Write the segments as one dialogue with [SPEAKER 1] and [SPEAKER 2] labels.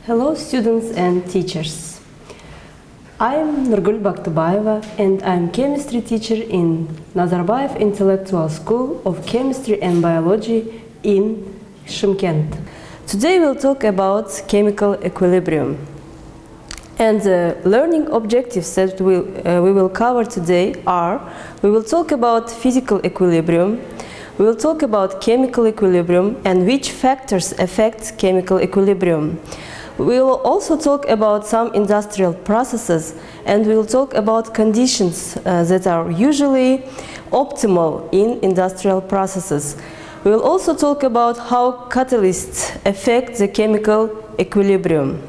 [SPEAKER 1] Hello students and teachers. I'm Nurgul Baktıbayeva and I'm chemistry teacher in Nazarbayev Intellectual School of Chemistry and Biology in Shymkent. Today we'll talk about chemical equilibrium. And the learning objectives that we will cover today are: we will talk about physical equilibrium, we will talk about chemical equilibrium and which factors affect chemical equilibrium. We will also talk about some industrial processes, and we will talk about conditions that are usually optimal in industrial processes. We will also talk about how catalysts affect the chemical equilibrium.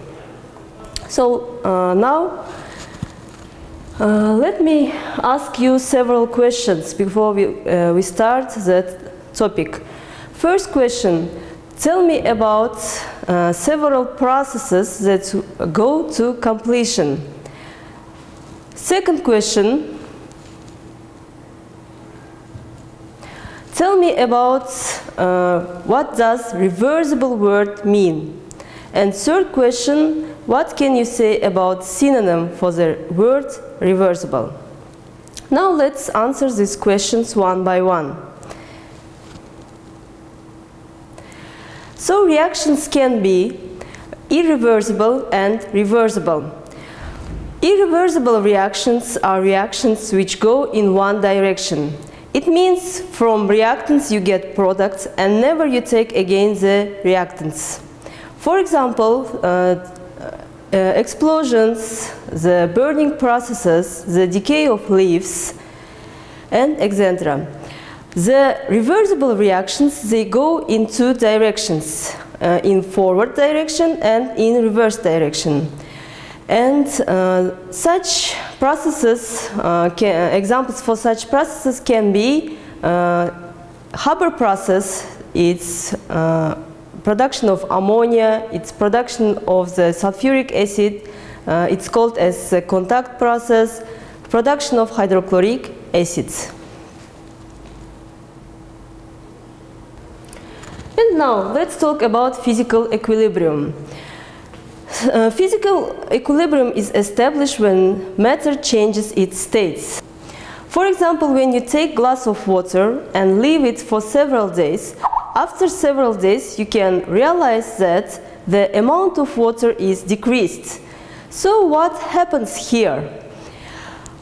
[SPEAKER 1] So now let me ask you several questions before we start that topic. First question: tell me about several processes that go to completion. Second question: tell me about what does reversible word mean. And third question: what can you say about synonym for the word reversible? Now let's answer these questions one by one. So reactions can be irreversible and reversible. Irreversible reactions are reactions which go in one direction. It means from reactants you get products and never you take again the reactants. For example, explosions, the burning processes, the decay of leaves, and etc. The reversible reactions, they go in two directions, in forward direction and in reverse direction. And such processes, examples for such processes can be Haber process. It's production of ammonia, it's production of the sulfuric acid, it's called as the contact process, production of hydrochloric acids. And now let's talk about physical equilibrium. Physical equilibrium is established when matter changes its states. For example, when you take a glass of water and leave it for several days, after several days you can realize that the amount of water is decreased. So what happens here?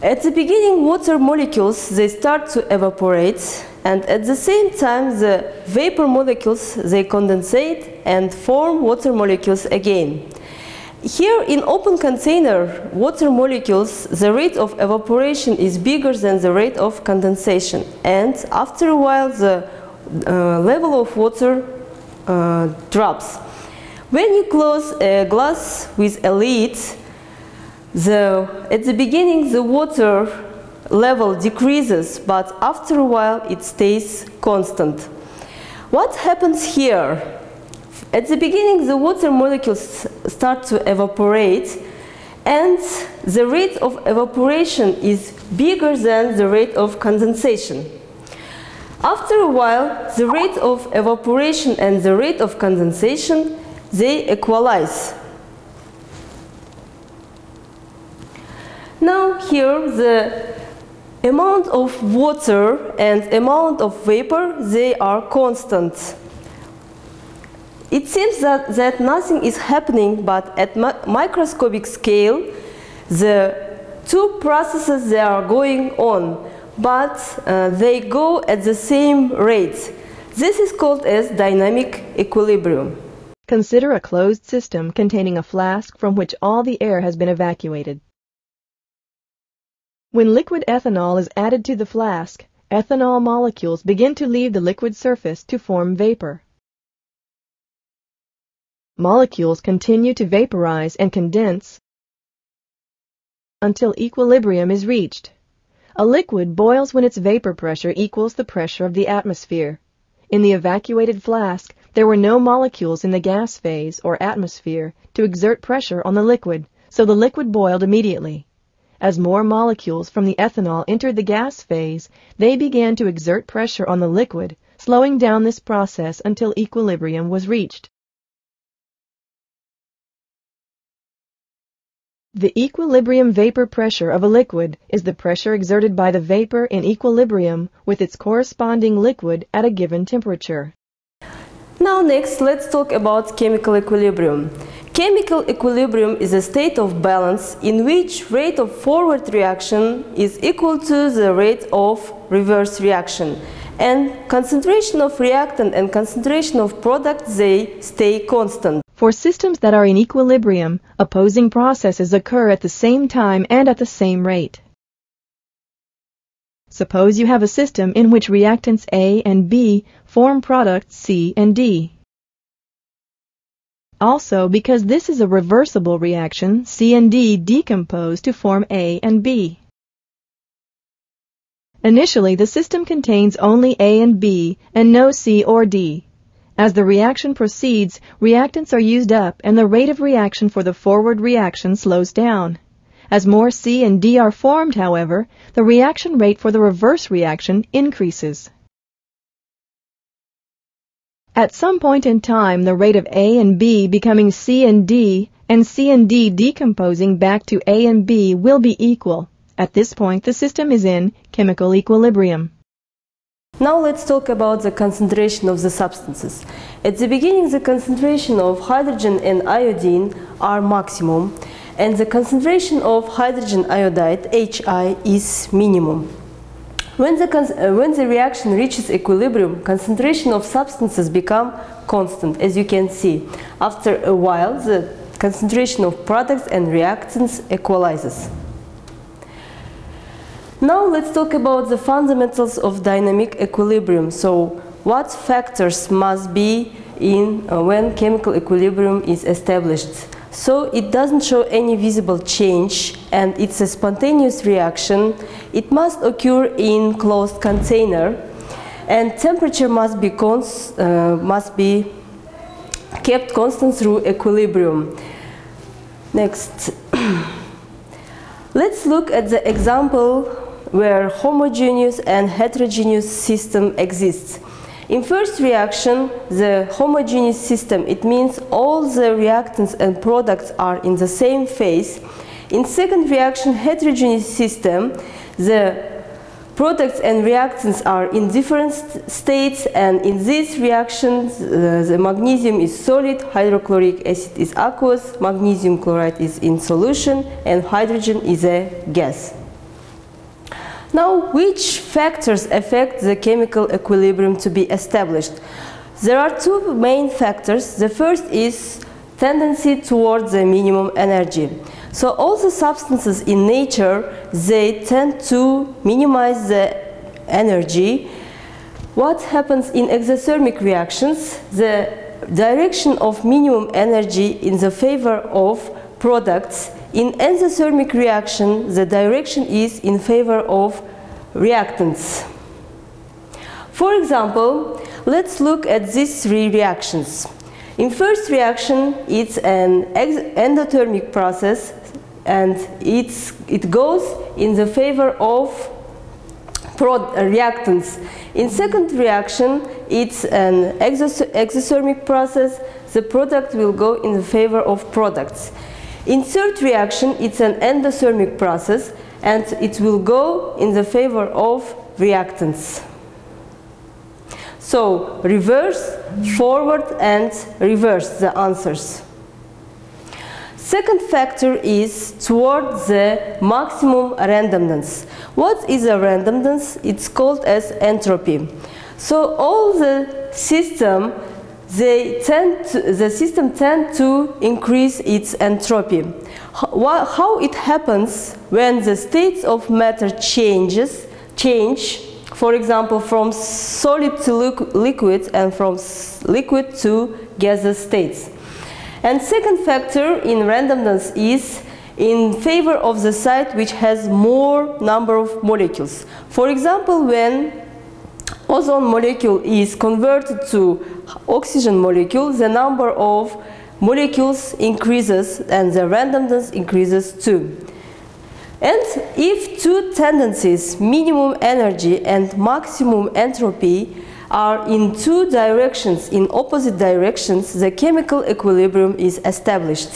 [SPEAKER 1] At the beginning, water molecules, they start to evaporate, and at the same time the vapor molecules, they condensate and form water molecules again. Here in open container, water molecules, the rate of evaporation is bigger than the rate of condensation, and after a while the level of water drops. When you close a glass with a lid, at the beginning the water level decreases, but after a while it stays constant. What happens here? At the beginning the water molecules start to evaporate, and the rate of evaporation is bigger than the rate of condensation. After a while, the rate of evaporation and the rate of condensation, they equalize. Now here the amount of water and amount of vapor, they are constant. It seems that nothing is happening, but at microscopic scale, the two processes, they are going on, but they go at the same rate. This is called as dynamic equilibrium.
[SPEAKER 2] Consider a closed system containing a flask from which all the air has been evacuated. When liquid ethanol is added to the flask, ethanol molecules begin to leave the liquid surface to form vapor. Molecules continue to vaporize and condense until equilibrium is reached. A liquid boils when its vapor pressure equals the pressure of the atmosphere. In the evacuated flask, there were no molecules in the gas phase or atmosphere to exert pressure on the liquid, so the liquid boiled immediately. As more molecules from the ethanol entered the gas phase, they began to exert pressure on the liquid, slowing down this process until equilibrium was reached. The equilibrium vapor pressure of a liquid is the pressure exerted by the vapor in equilibrium with its corresponding liquid at a given temperature.
[SPEAKER 1] Now next, let's talk about chemical equilibrium. Chemical equilibrium is a state of balance in which rate of forward reaction is equal to the rate of reverse reaction, and concentration of reactant and concentration of product, they stay constant.
[SPEAKER 2] For systems that are in equilibrium, opposing processes occur at the same time and at the same rate. Suppose you have a system in which reactants A and B form products C and D. Also, because this is a reversible reaction, C and D decompose to form A and B. Initially, the system contains only A and B and no C or D. As the reaction proceeds, reactants are used up and the rate of reaction for the forward reaction slows down. As more C and D are formed, however, the reaction rate for the reverse reaction increases. At some point in time, the rate of A and B becoming C and D decomposing back to A and B will be equal. At this point, the system is in chemical equilibrium.
[SPEAKER 1] Now let's talk about the concentration of the substances. At the beginning, the concentration of hydrogen and iodine are maximum, and the concentration of hydrogen iodide, Hi, is minimum. When the reaction reaches equilibrium, concentration of substances become constant, as you can see. After a while, the concentration of products and reactants equalizes. Now let's talk about the fundamentals of dynamic equilibrium. So, what factors must be in when chemical equilibrium is established? So it doesn't show any visible change and it's a spontaneous reaction. It must occur in closed container and temperature must be kept constant through equilibrium. Next, let's look at the example where homogeneous and heterogeneous system exists. In first reaction, the homogeneous system, it means all the reactants and products are in the same phase. In second reaction, heterogeneous system, the products and reactants are in different states, and in these reactions, the magnesium is solid, hydrochloric acid is aqueous, magnesium chloride is in solution, and hydrogen is a gas. Now, which factors affect the chemical equilibrium to be established? There are two main factors. The first is tendency towards the minimum energy. So all the substances in nature, they tend to minimize the energy. What happens in exothermic reactions? The direction of minimum energy in the favor of products. In endothermic reaction, the direction is in favor of reactants. For example, let's look at these three reactions. In first reaction, it's an endothermic process and it goes in the favor of reactants. In second reaction, it's an exothermic process. The product will go in the favor of products. In third reaction, it's an endothermic process and it will go in the favor of reactants. So, reverse, forward and reverse the answers. Second factor is toward the maximum randomness. What is a randomness? It's called as entropy. So all the system tend to increase its entropy. How it happens when the states of matter change, for example, from solid to liquid and from liquid to gaseous states. And second factor in randomness is in favor of the site which has more number of molecules. For example, when ozone molecule is converted to oxygen molecule, the number of molecules increases and the randomness increases too. And if two tendencies, minimum energy and maximum entropy, are in two directions, in opposite directions, the chemical equilibrium is established.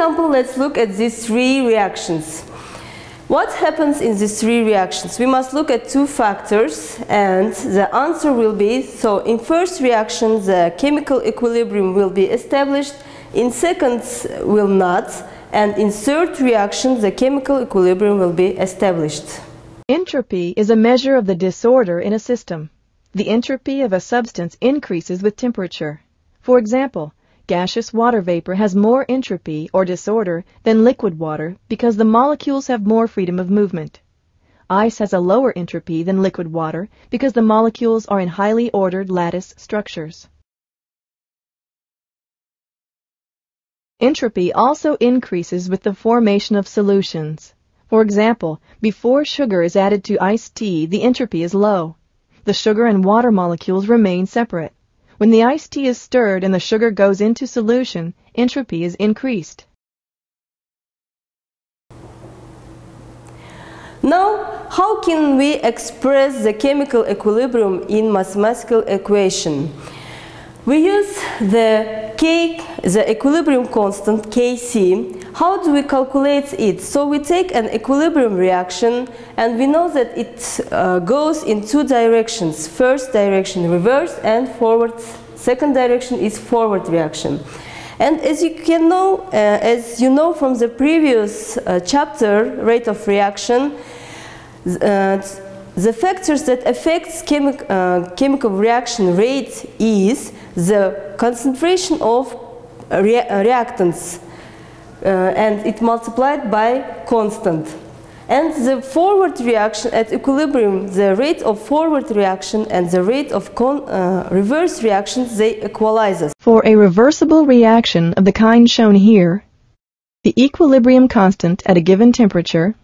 [SPEAKER 1] example, let's look at these three reactions. What happens in these three reactions? We must look at two factors, and the answer will be, so in first reaction the chemical equilibrium will be established, in second will not, and in third reaction the chemical equilibrium will be established.
[SPEAKER 2] Entropy is a measure of the disorder in a system. The entropy of a substance increases with temperature. For example, gaseous water vapor has more entropy or disorder than liquid water because the molecules have more freedom of movement. Ice has a lower entropy than liquid water because the molecules are in highly ordered lattice structures. Entropy also increases with the formation of solutions. For example, before sugar is added to iced tea, the entropy is low. The sugar and water molecules remain separate. When the iced tea is stirred and the sugar goes into solution, entropy is increased.
[SPEAKER 1] Now, how can we express the chemical equilibrium in mathematical equation? We use the equilibrium constant Kc. How do we calculate it? So we take an equilibrium reaction, and we know that it goes in two directions. First direction reverse and forward. Second direction is forward reaction. And as you know from the previous chapter, rate of reaction, the factors that affects chemical reaction rate is the concentration of reactants, and it multiplied by constant. And the forward reaction at equilibrium, the rate of forward reaction and the rate of reverse reactions, they equalize.
[SPEAKER 2] For a reversible reaction of the kind shown here, the equilibrium constant at a given temperature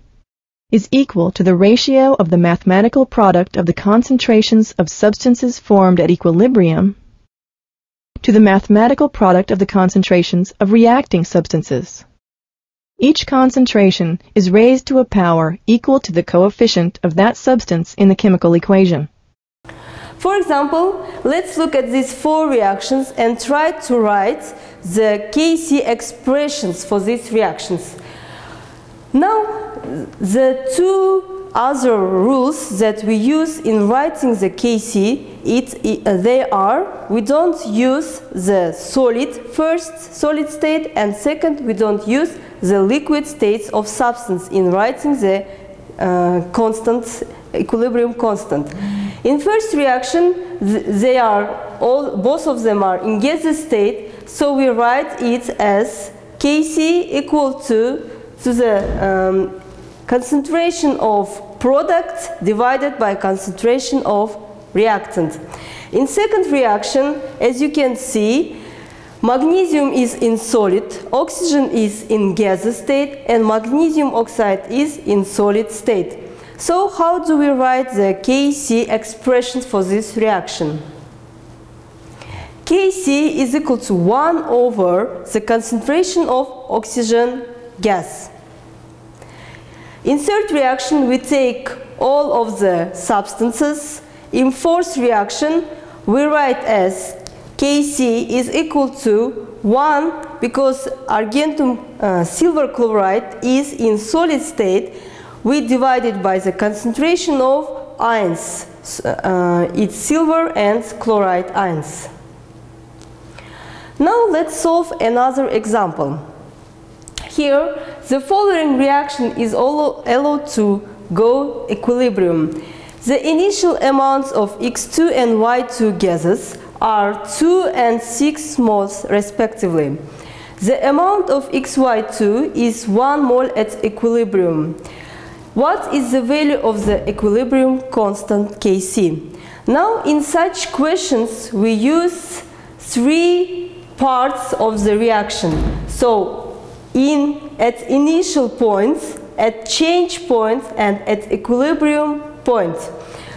[SPEAKER 2] is equal to the ratio of the mathematical product of the concentrations of substances formed at equilibrium to the mathematical product of the concentrations of reacting substances. Each concentration is raised to a power equal to the coefficient of that substance in the chemical equation.
[SPEAKER 1] For example, let's look at these four reactions and try to write the Kc expressions for these reactions. Now, the two other rules that we use in writing the Kc, they are, we don't use the solid state, and second, we don't use the liquid states of substance in writing the equilibrium constant. In first reaction, both of them are in gaseous state, so we write it as Kc equal to the concentration of product divided by concentration of reactant. In second reaction, as you can see, magnesium is in solid, oxygen is in gaseous state, and magnesium oxide is in solid state. So how do we write the Kc expression for this reaction? Kc is equal to 1 over the concentration of oxygen gas. In third reaction, we take all of the substances. In fourth reaction, we write as Kc is equal to 1 because argentum silver chloride is in solid state. We divide it by the concentration of ions. It's silver and chloride ions. Now let's solve another example. Here, the following reaction is allowed to go equilibrium. The initial amounts of X2 and Y2 gases are 2 and 6 moles respectively. The amount of XY2 is 1 mole at equilibrium. What is the value of the equilibrium constant Kc? Now, in such questions, we use 3 parts of the reaction. So, at initial points, at change points, and at equilibrium point.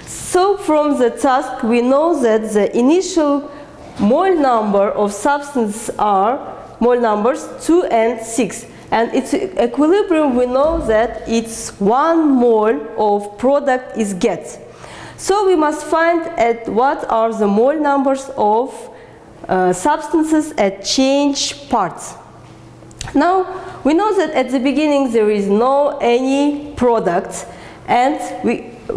[SPEAKER 1] So from the task, we know that the initial mole number of substance are mole numbers 2 and 6. And its equilibrium, we know that it's 1 mole of product is get. So we must find what are the mole numbers of substances at change parts. Now, we know that at the beginning there is no any product, and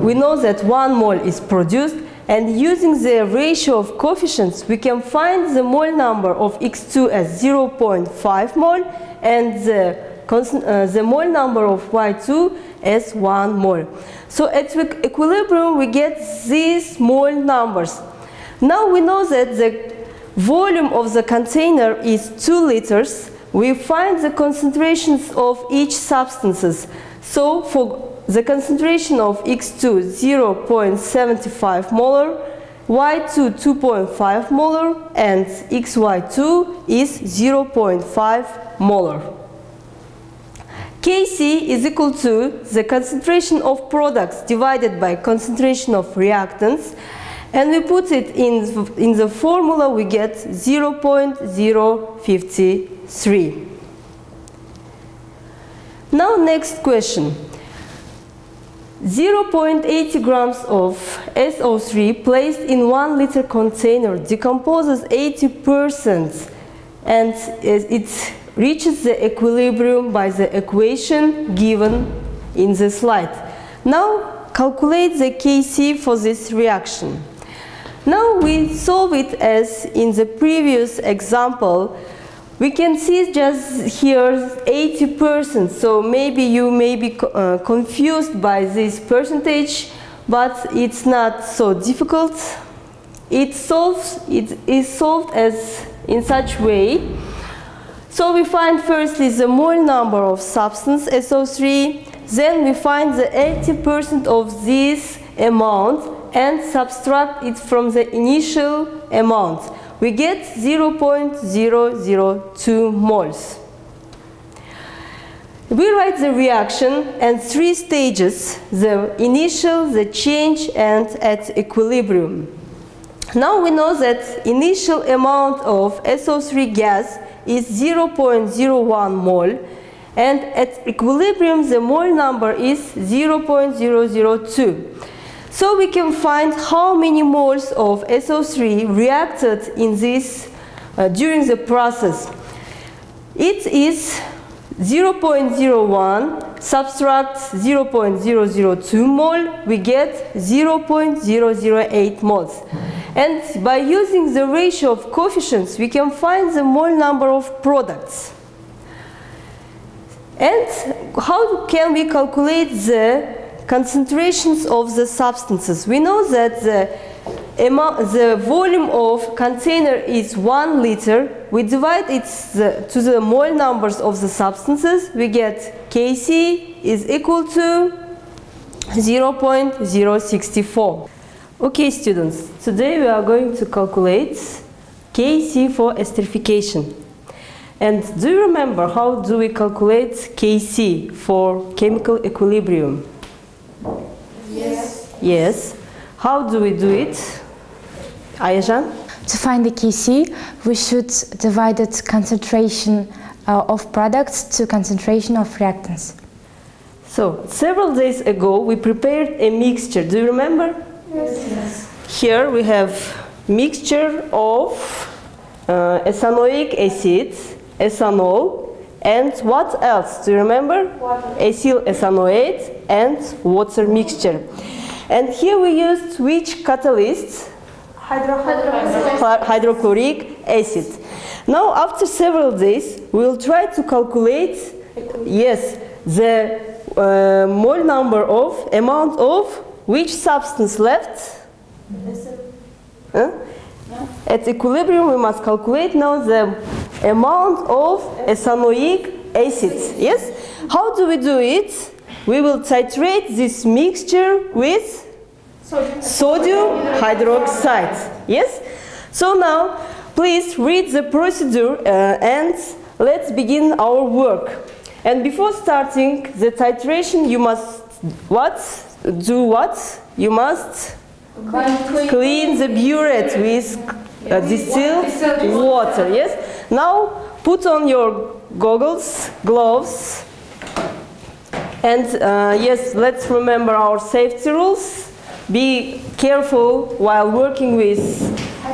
[SPEAKER 1] we know that 1 mole is produced, and using the ratio of coefficients we can find the mole number of X2 as 0.5 mole and the mole number of Y2 as 1 mole. So at equilibrium we get these mole numbers. Now we know that the volume of the container is 2 liters. We find the concentrations of each substances. So for the concentration of X2 0.75 molar, Y2 2.5 molar, and XY2 is 0.5 molar. Kc is equal to the concentration of products divided by concentration of reactants, and we put it in the formula, we get 0.053. Now next question. 0.80 grams of SO3 placed in 1 liter container decomposes 80% and it reaches the equilibrium by the equation given in the slide. Now calculate the Kc for this reaction. Now we solve it as in the previous example. We can see just here 80%, so maybe you may be confused by this percentage, but it's not so difficult. It is solved as in such way. So we find firstly the mole number of substance SO3, then we find the 80% of this amount and subtract it from the initial amount. We get 0.002 moles. We write the reaction and 3 stages: the initial, the change, and at equilibrium. Now we know that initial amount of SO3 gas is 0.01 mole, and at equilibrium the mole number is 0.002. So we can find how many moles of SO3 reacted in this during the process. It is 0.01 subtract 0.002 mole, we get 0.008 moles. And by using the ratio of coefficients, we can find the mole number of products. And how can we calculate the concentrations of the substances? We know that the volume of container is 1 liter. We divide it to the mole numbers of the substances. We get Kc is equal to 0.064. Okay, students, today we are going to calculate Kc for esterification. And do you remember how do we calculate Kc for chemical equilibrium?
[SPEAKER 3] Yes.
[SPEAKER 1] Yes. How do we do it? Ayajan?
[SPEAKER 3] To find the Kc, we should divide its concentration of products to concentration of reactants.
[SPEAKER 1] So, several days ago we prepared a mixture. Do you remember?
[SPEAKER 3] Yes.
[SPEAKER 1] Here we have mixture of ethanoic acid, ethanol, and what else? Do you remember?
[SPEAKER 3] Water.
[SPEAKER 1] Acyl ethanoate and water mixture. And here we used which catalyst? Hydrochloric acid. Now after several days we will try to calculate, yes, the mole number of amount of which substance left? At equilibrium we must calculate now the amount of ethanoic acid. Yes? How do we do it? We will titrate this mixture with sodium hydroxide. Yes? So now please read the procedure and let's begin our work. And before starting the titration you must do what? You must clean the burette with distilled water. Yes? Now put on your goggles, gloves, and yes, let's remember our safety rules. Be careful while working with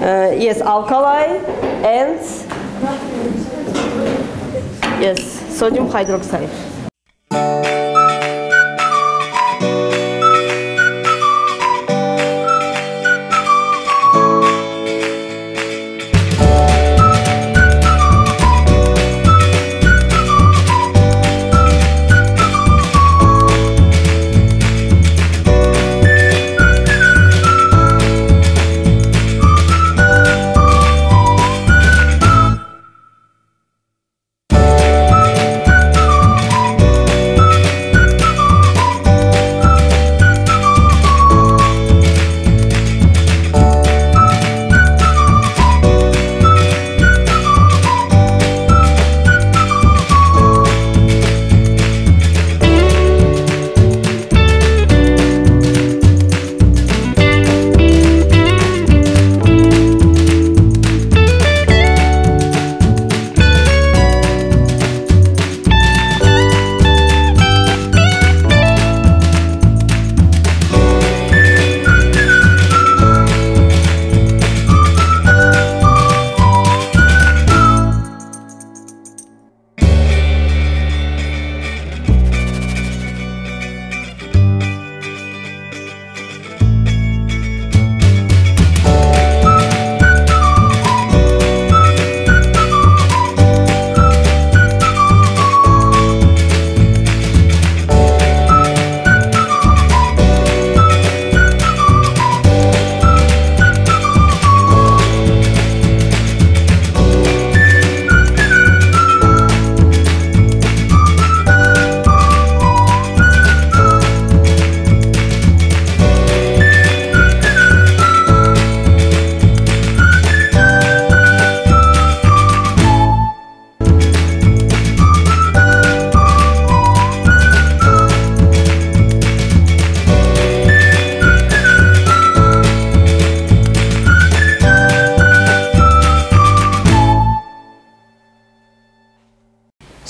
[SPEAKER 1] yes, alkali and yes. sodium hydroxide.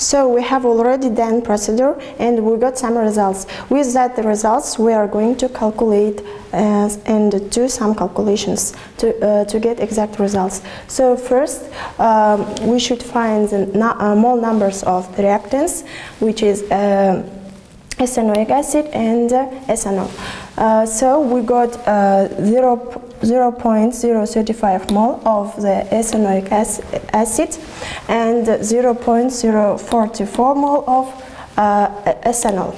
[SPEAKER 4] So we have already done procedure and we got some results. With that results we are going to calculate and do some calculations to get exact results. So first we should find the mole numbers of reactants, which is ethanoic acid and ethanol. So we got 0.035 mole of the ethanoic acid and 0.044 mole of ethanol.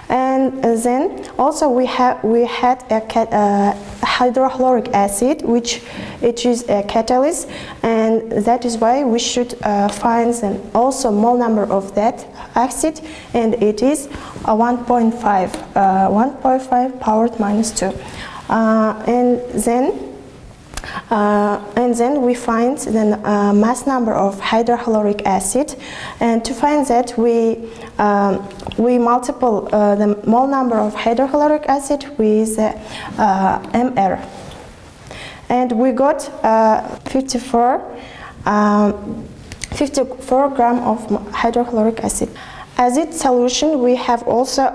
[SPEAKER 4] And then also we had a hydrochloric acid, which it is a catalyst, and that is why we should find the also mole number of that acid, and it is 1.5 powered minus 2. And then we find the mass number of hydrochloric acid, and to find that we multiply the mole number of hydrochloric acid with mR, and we got 54 gram of hydrochloric acid. As its solution, we have also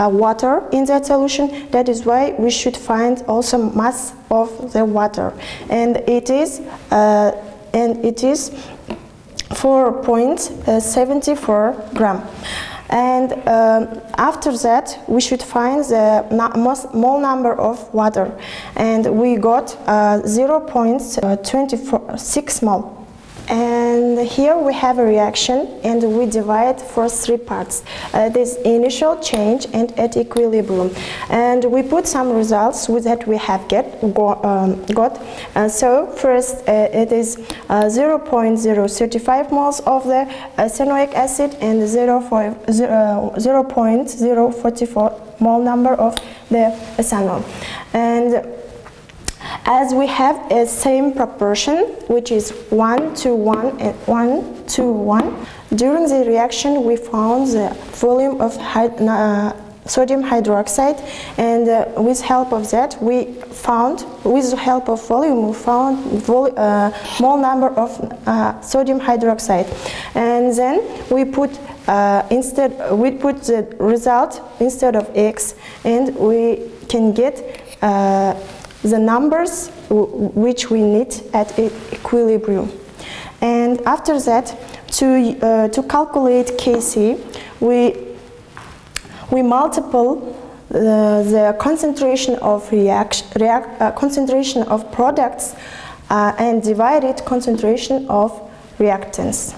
[SPEAKER 4] water in that solution. That is why we should find also mass of the water, and it is 4.74 gram. And after that, we should find the mole number of water, and we got 0.26 mole. And here we have a reaction, and we divide for 3 parts. This initial, change, and at equilibrium. And we put some results with that we have got. So first it is 0.035 moles of the ethanoic acid and 0.044 mole number of the ethanol. And as we have a same proportion, which is 1 to 1 and 1 to 1, during the reaction we found the volume of sodium hydroxide, and with help of that we found, with the help of volume, we found mole number of sodium hydroxide. And then we put the result instead of x, and we can get the numbers which we need at equilibrium. And after that To calculate Kc, we multiply the concentration of concentration of products and divided concentration of reactants.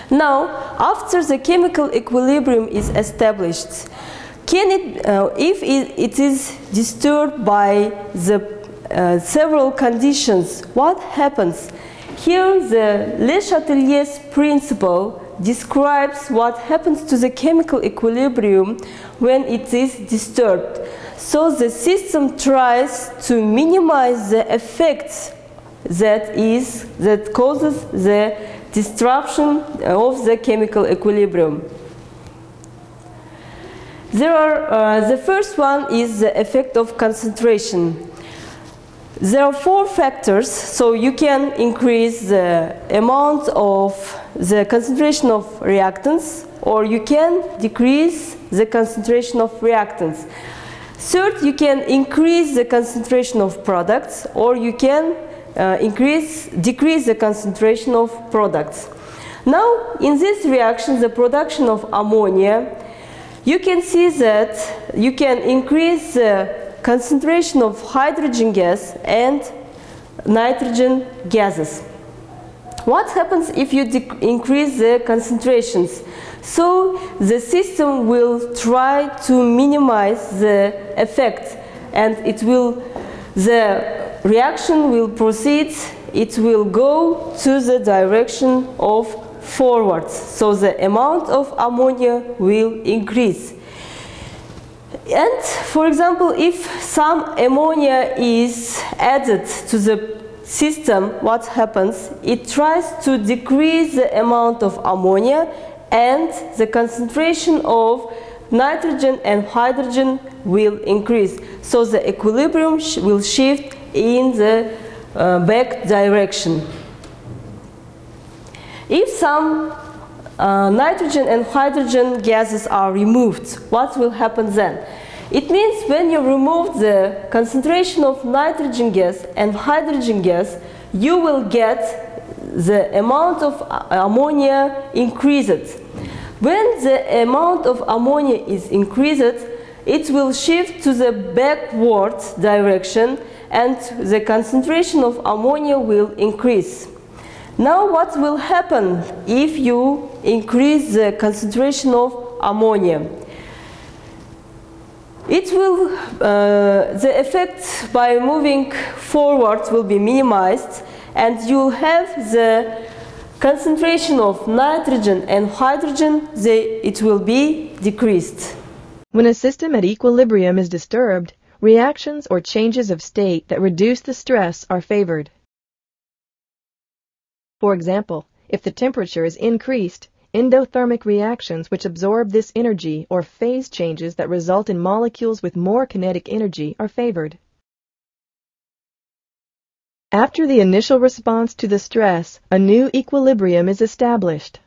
[SPEAKER 1] Now, after the chemical equilibrium is established, if it is disturbed by the several conditions, what happens? Here, the Le Chatelier's principle describes what happens to the chemical equilibrium when it is disturbed. So the system tries to minimize the effects that causes the disruption of the chemical equilibrium. The first one is the effect of concentration. There are 4 factors, so you can increase the amount of the concentration of reactants, or you can decrease the concentration of reactants. Third, you can increase the concentration of products, or you can decrease the concentration of products. Now, in this reaction, the production of ammonia, you can see that you can increase the concentration of hydrogen gas and nitrogen gases. What happens if you increase the concentrations? So the system will try to minimize the effect, and the reaction will proceed, it will go to the direction of forwards. So the amount of ammonia will increase. And for example, if some ammonia is added to the system, what happens? It tries to decrease the amount of ammonia, and the concentration of nitrogen and hydrogen will increase. So the equilibrium will shift in the back direction. If some nitrogen and hydrogen gases are removed, what will happen then? It means when you remove the concentration of nitrogen gas and hydrogen gas, you will get the amount of ammonia increased. When the amount of ammonia is increased, it will shift to the backward direction, and the concentration of ammonia will increase. Now what will happen if you increase the concentration of ammonia? It will, the effect by moving forward will be minimized, and you'll have the concentration of nitrogen and hydrogen, it will be decreased.
[SPEAKER 2] When a system at equilibrium is disturbed, reactions or changes of state that reduce the stress are favored. For example, if the temperature is increased, endothermic reactions which absorb this energy or phase changes that result in molecules with more kinetic energy are favored. After the initial response to the stress, a new equilibrium is established.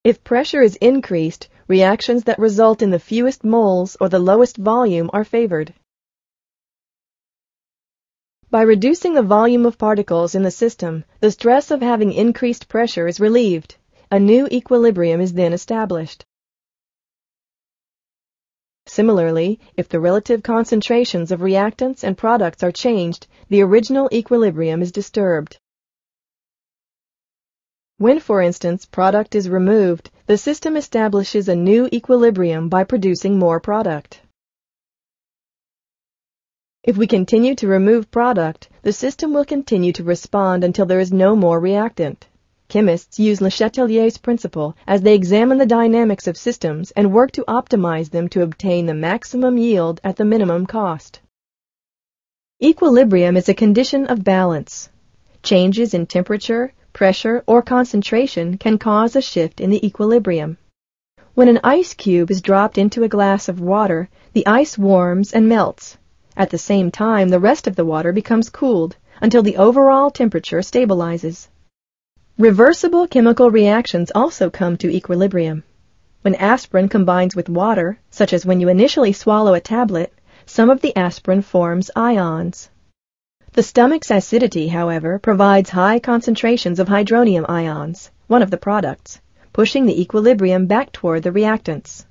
[SPEAKER 2] If pressure is increased, reactions that result in the fewest moles or the lowest volume are favored. By reducing the volume of particles in the system, the stress of having increased pressure is relieved. A new equilibrium is then established. Similarly, if the relative concentrations of reactants and products are changed, the original equilibrium is disturbed. When, for instance, product is removed, the system establishes a new equilibrium by producing more product. If we continue to remove product, the system will continue to respond until there is no more reactant. Chemists use Le Chatelier's principle as they examine the dynamics of systems and work to optimize them to obtain the maximum yield at the minimum cost. Equilibrium is a condition of balance. Changes in temperature, pressure, or concentration can cause a shift in the equilibrium. When an ice cube is dropped into a glass of water, the ice warms and melts. At the same time, the rest of the water becomes cooled until the overall temperature stabilizes. Reversible chemical reactions also come to equilibrium. When aspirin combines with water, such as when you initially swallow a tablet, some of the aspirin forms ions. The stomach's acidity, however, provides high concentrations of hydronium ions, one of the products, pushing the equilibrium back toward the reactants.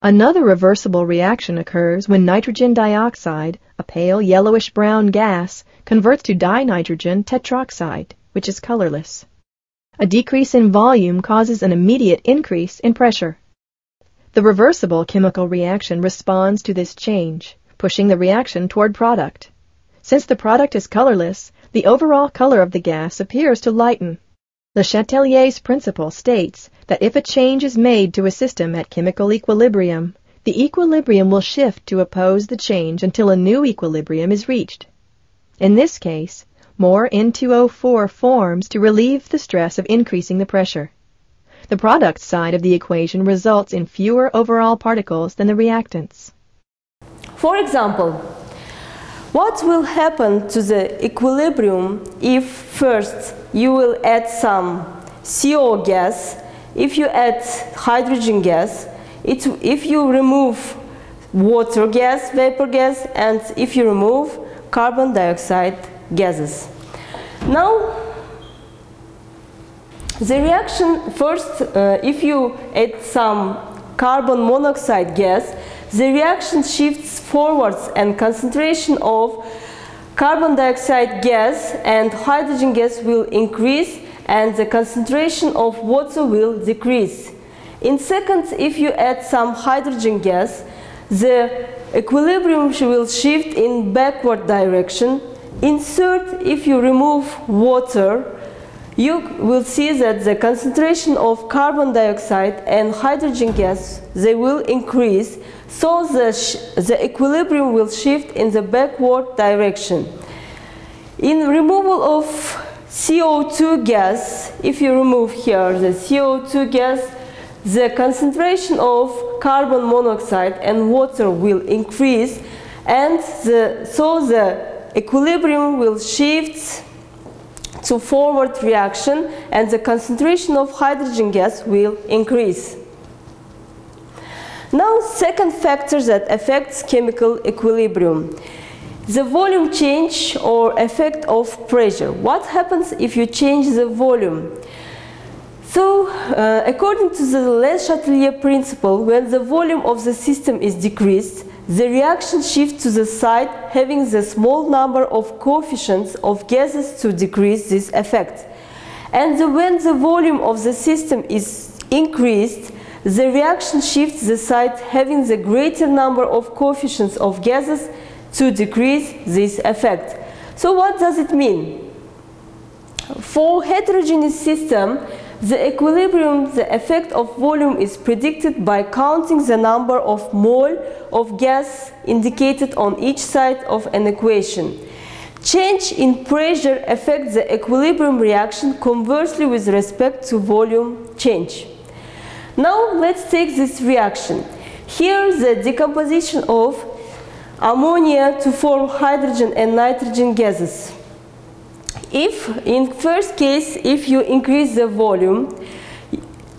[SPEAKER 2] Another reversible reaction occurs when nitrogen dioxide, a pale yellowish-brown gas, converts to dinitrogen tetroxide, which is colorless. A decrease in volume causes an immediate increase in pressure. The reversible chemical reaction responds to this change, pushing the reaction toward product. Since the product is colorless, the overall color of the gas appears to lighten. Le Chatelier's principle states that if a change is made to a system at chemical equilibrium, the equilibrium will shift to oppose the change until a new equilibrium is reached. In this case, more N2O4 forms to relieve the stress of increasing the pressure. The product side of the equation results in fewer overall particles than the reactants.
[SPEAKER 1] For example, what will happen to the equilibrium if first you will add some CO gas, if you add hydrogen gas, if you remove water gas, vapor gas, and if you remove carbon dioxide gases. Now, the reaction first, if you add some carbon monoxide gas, the reaction shifts forwards and concentration of carbon dioxide gas and hydrogen gas will increase and the concentration of water will decrease. In second, if you add some hydrogen gas, the equilibrium will shift in backward direction. In third, if you remove water, you will see that the concentration of carbon dioxide and hydrogen gas, they will increase, so the equilibrium will shift in the backward direction. In removal of CO2 gas, if you remove here the CO2 gas, the concentration of carbon monoxide and water will increase, and so the equilibrium will shift to forward reaction and the concentration of hydrogen gas will increase. Now, second factor that affects chemical equilibrium, the volume change or effect of pressure. What happens if you change the volume? So, according to the Le Chatelier principle, when the volume of the system is decreased, the reaction shifts to the side having the small number of coefficients of gases to decrease this effect. And when the volume of the system is increased, the reaction shifts the side having the greater number of coefficients of gases to decrease this effect. So what does it mean? For heterogeneous system, the equilibrium, the effect of volume is predicted by counting the number of mole of gas indicated on each side of an equation. Change in pressure affects the equilibrium reaction conversely with respect to volume change. Now let's take this reaction. Here the decomposition of ammonia to form hydrogen and nitrogen gases. If, in first case, if you increase the volume,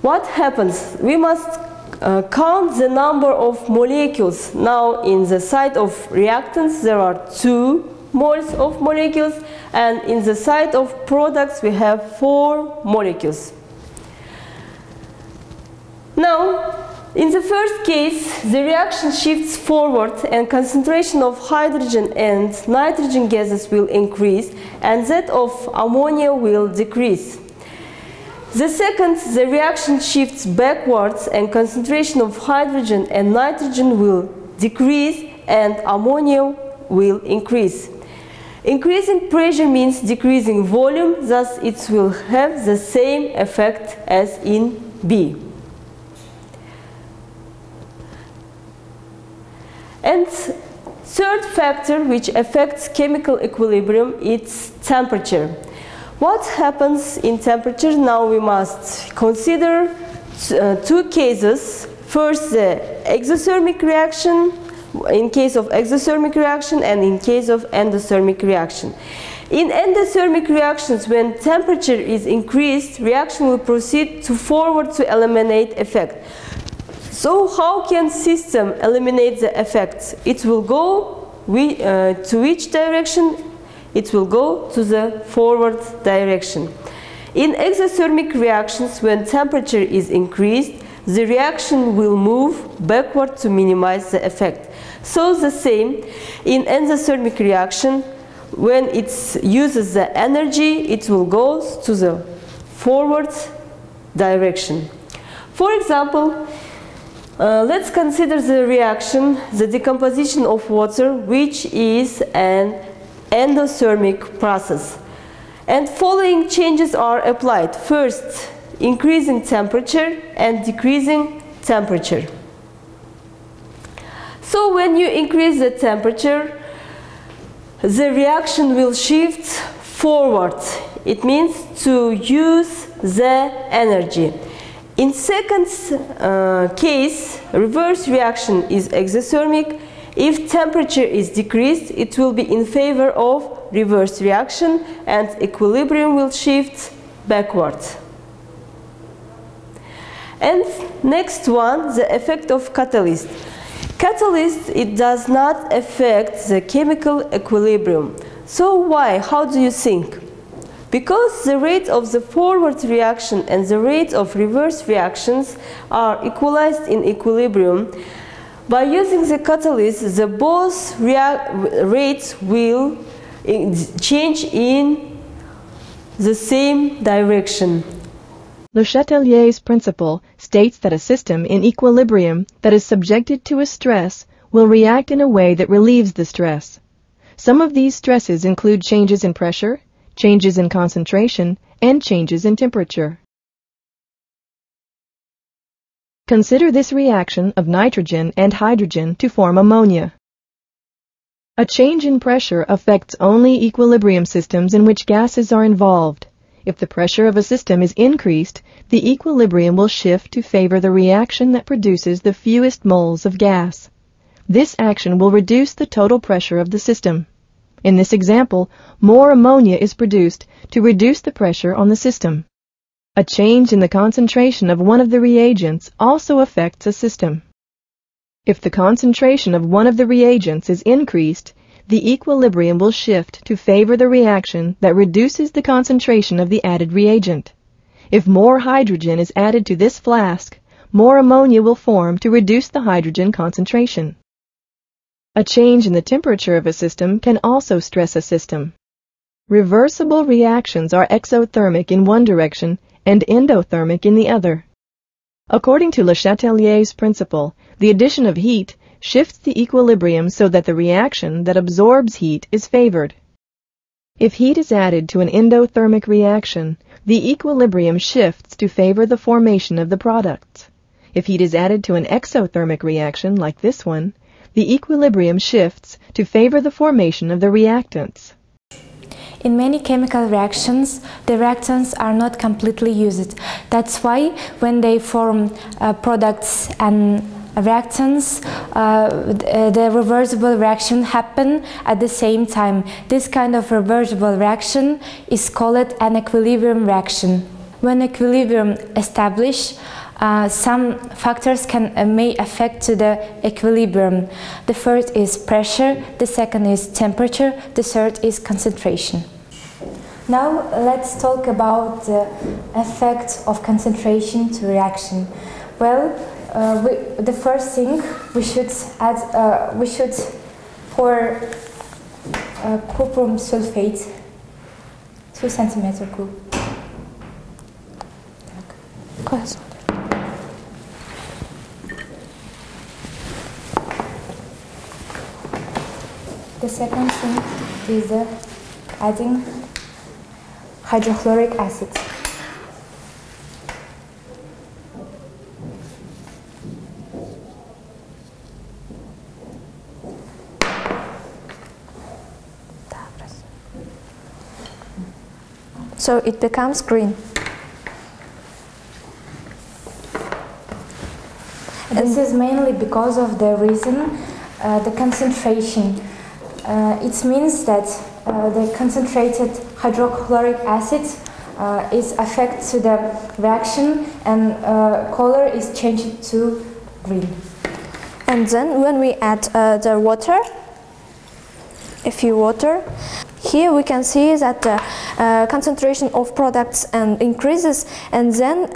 [SPEAKER 1] what happens? We must count the number of molecules. Now, in the side of reactants, there are 2 moles of molecules, and in the side of products, we have 4 molecules. Now, in the first case, the reaction shifts forward and concentration of hydrogen and nitrogen gases will increase and that of ammonia will decrease. The second, the reaction shifts backwards and concentration of hydrogen and nitrogen will decrease and ammonia will increase. Increasing pressure means decreasing volume, thus it will have the same effect as in B. And third factor which affects chemical equilibrium is temperature. What happens in temperature? Now we must consider 2 cases. First, the exothermic reaction, in case of exothermic reaction, and in case of endothermic reaction. In endothermic reactions, when temperature is increased, reaction will proceed to forward to eliminate effect. So how can system eliminate the effects? It will go to which direction? it will go to the forward direction. In exothermic reactions, when temperature is increased, the reaction will move backward to minimize the effect. So the same in endothermic reaction, when it uses the energy, it will go to the forward direction. For example, let's consider the reaction, the decomposition of water, which is an endothermic process. And following changes are applied. First, increasing temperature and decreasing temperature. So when you increase the temperature, the reaction will shift forward. It means to use the energy. In second case, reverse reaction is exothermic. If temperature is decreased, it will be in favor of reverse reaction and equilibrium will shift backward. And next one, the effect of catalyst. Catalyst, it does not affect the chemical equilibrium. So why? How do you think? Because the rate of the forward reaction and the rate of reverse reactions are equalized in equilibrium. By using the catalyst, the both rates will change in the same direction.
[SPEAKER 2] Le Chatelier's principle states that a system in equilibrium that is subjected to a stress will react in a way that relieves the stress. Some of these stresses include changes in pressure, changes in concentration, and changes in temperature. Consider this reaction of nitrogen and hydrogen to form ammonia. A change in pressure affects only equilibrium systems in which gases are involved. If the pressure of a system is increased, the equilibrium will shift to favor the reaction that produces the fewest moles of gas. This action will reduce the total pressure of the system. In this example, more ammonia is produced to reduce the pressure on the system. A change in the concentration of one of the reagents also affects a system. If the concentration of one of the reagents is increased, the equilibrium will shift to favor the reaction that reduces the concentration of the added reagent. If more hydrogen is added to this flask, more ammonia will form to reduce the hydrogen concentration. A change in the temperature of a system can also stress a system. Reversible reactions are exothermic in one direction and endothermic in the other. According to Le Chatelier's principle, the addition of heat shifts the equilibrium so that the reaction that absorbs heat is favored. If heat is added to an endothermic reaction, the equilibrium shifts to favor the formation of the products. If heat is added to an exothermic reaction like this one, the equilibrium shifts to favor the formation of the reactants.
[SPEAKER 3] In many chemical reactions, the reactants are not completely used. That's why when they form products and reactants, the reversible reaction happen at the same time. This kind of reversible reaction is called an equilibrium reaction. When equilibrium established, some factors may affect the equilibrium. The first is pressure, the second is temperature, the third is concentration. Now let's talk about the effect of concentration to reaction. Well, the first thing we should add, we should pour cuprum sulfate, 2 centimeter cube. The second thing is adding hydrochloric acid.
[SPEAKER 4] So it becomes green.
[SPEAKER 3] This is mainly because of the reason, the concentration. It means that the concentrated hydrochloric acid is affected to the reaction and color is changed to green.
[SPEAKER 4] And then when we add the water, a few water, here we can see that the concentration of products increases, and then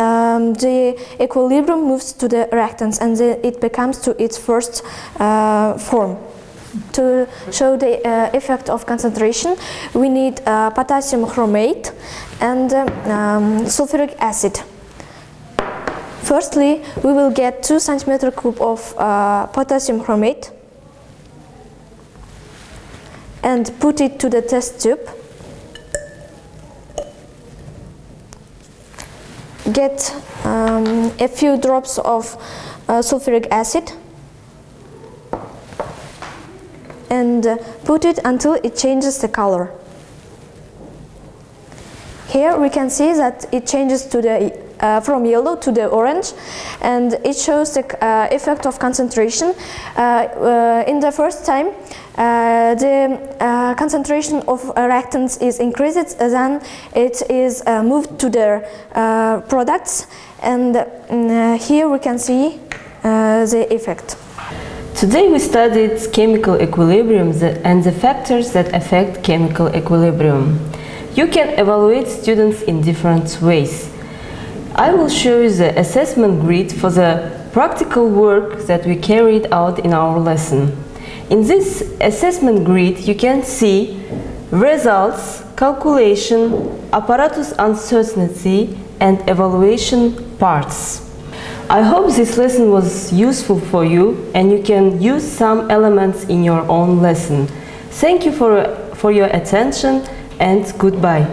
[SPEAKER 4] the equilibrium moves to the reactants, and then it becomes to its first form. To show the effect of concentration, we need potassium chromate and sulfuric acid. Firstly, we will get 2 cm³ of potassium chromate and put it to the test tube. Get a few drops of sulfuric acid and put it until it changes the color. Here we can see that it changes to the from yellow to the orange, and it shows the effect of concentration. In the first time, the concentration of reactants is increased, then it is moved to the products, and here we can see the effect.
[SPEAKER 1] Today we studied chemical equilibrium and the factors that affect chemical equilibrium. You can evaluate students in different ways. I will show you the assessment grid for the practical work that we carried out in our lesson. In this assessment grid you can see results, calculation, apparatus uncertainty and evaluation parts. I hope this lesson was useful for you and you can use some elements in your own lesson. Thank you for your attention and goodbye.